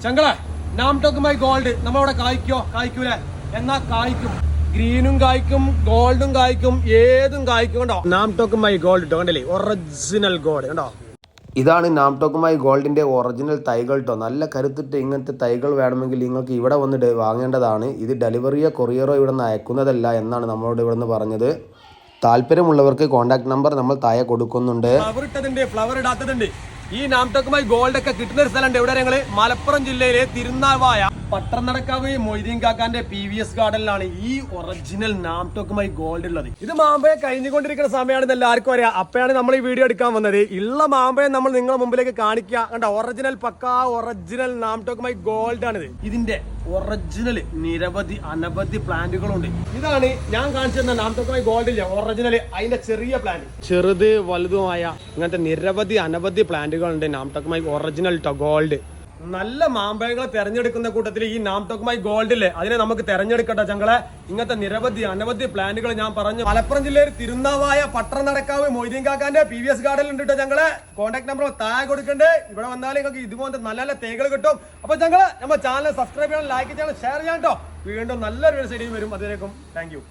ചങ്കളെ നാംടോക്കുമായി gold നമ്മളവിടെ കായ്ക്കൂലേ എന്നാ കായ്ക്കും. ഗ്രീനും കായ്ക്കും, ഗോൾഡും കായ്ക്കും, ഏതും കായ്ക്കും. കണ്ടോ നാംടോക്കുമായി ഗോൾഡ് കേട്ടോ, കണ്ടല്ലേ ഒറിജിനൽ ഗോൾഡ് കണ്ടോ. ഇതാണ് നാംടോക്കുമായി ഗോൾഡിന്റെ ഒറിജിനൽ തൈകൾ കേട്ടോ. നല്ല കരുത്തിട്ട് ഇങ്ങനത്തെ തൈകൾ വേണമെങ്കിൽ നിങ്ങൾക്ക് ഇവിടെ വന്ന് വാങ്ങേണ്ടതാണ്. ഇത് ഡെലിവറിയോ കൊറിയറോ ഇവിടെ നിന്ന് അയക്കുന്നതല്ല എന്നാണ് നമ്മളോട് ഇവിടെ നിന്ന് പറഞ്ഞത്. താല്പര്യമുള്ളവർക്ക് കോൺടാക്ട് നമ്പർ നമ്മൾ താഴെ കൊടുക്കുന്നുണ്ട്. ഫ്ലവർ ഇട്ടതുണ്ട്, ഫ്ലവർ ഇടാത്തതുണ്ട്. ഈ നാംടോക്കുമായി ഗോൾഡ് ഒക്കെ കിട്ടുന്ന ഒരു സ്ഥലമുണ്ട്. എവിടെ ഞങ്ങള് മലപ്പുറം ജില്ലയിലെ തിരുനാവായ പട്ടർനടക്കാവ് മൊയ്തീൻ കാക്കാന്റെ PVS ഗാർഡനിലാണ് ഈ ഒറിജിനൽ നാംടോക്കുമായി ഗോൾഡ് ഉള്ളത്. ഇത് മാമ്പയെ കഴിഞ്ഞുകൊണ്ടിരിക്കുന്ന സമയമാണെന്ന് എല്ലാവർക്കും അറിയാം. അപ്പോഴാണ് നമ്മൾ ഈ വീഡിയോ എടുക്കാൻ വന്നത്. ഉള്ള മാമ്പയെ നമ്മൾ നിങ്ങളുടെ മുമ്പിലേക്ക് കാണിക്കുക. കണ്ടോ ഒറിജിനൽ പക്കാ ഒറിജിനൽ നാംടോക്കുമായി ഗോൾഡ് ആണിത്. ഇതിന്റെ ഒറിജിനൽ അനവധി പ്ലാന്റുകളുണ്ട്. ഇതാണ് ഞാൻ കാണിച്ചു തന്ന നാംടോക്കുമായി ഗോൾഡ് ഇല്ല ഒറിജിനൽ, അതിന്റെ ചെറിയ പ്ലാന്റ്, ചെറുത് വലുതുമായ ഇങ്ങനത്തെ അനവധി പ്ലാന്റുകളുണ്ട്. നാംടോക്കുമായി ഒറിജിനൽ ഗോൾഡ്. നല്ല മാമ്പഴങ്ങൾ തെരഞ്ഞെടുക്കുന്ന കൂട്ടത്തിൽ ഈ നാംടോക്കുമായി ഗോൾഡ് ഇല്ലേ, അതിനെ നമുക്ക് തെരഞ്ഞെടുക്കട്ടെ ചങ്കളെ. ഇങ്ങനത്തെ അനവധി പ്ലാന്റുകൾ ഞാൻ പറഞ്ഞു. മലപ്പുറം ജില്ലയിൽ തിരുനാവായ പട്ടർനടക്കാവ് മൊയ്തീൻ കാക്കാന്റെ PVS ഗാർഡനിൽ ഉണ്ട് കേട്ടോ ചങ്കളെ. കോൺടാക്ട് നമ്പർ താഴെ കൊടുക്കണ്ടേ. ഇവിടെ വന്നാൽ നിങ്ങൾക്ക് ഇതുപോലത്തെ നല്ല തേകൾ കിട്ടും. അപ്പൊ ചങ്കളെ നമ്മുടെ ചാനൽ സബ്സ്ക്രൈബ് ചെയ്യണം, ലൈക്ക് ചെയ്യണം, ഷെയർ ചെയ്യണം കേട്ടോ. വീണ്ടും നല്ലൊരു സൈഡിൽ വരും. അതിലേക്കും താങ്ക് യു.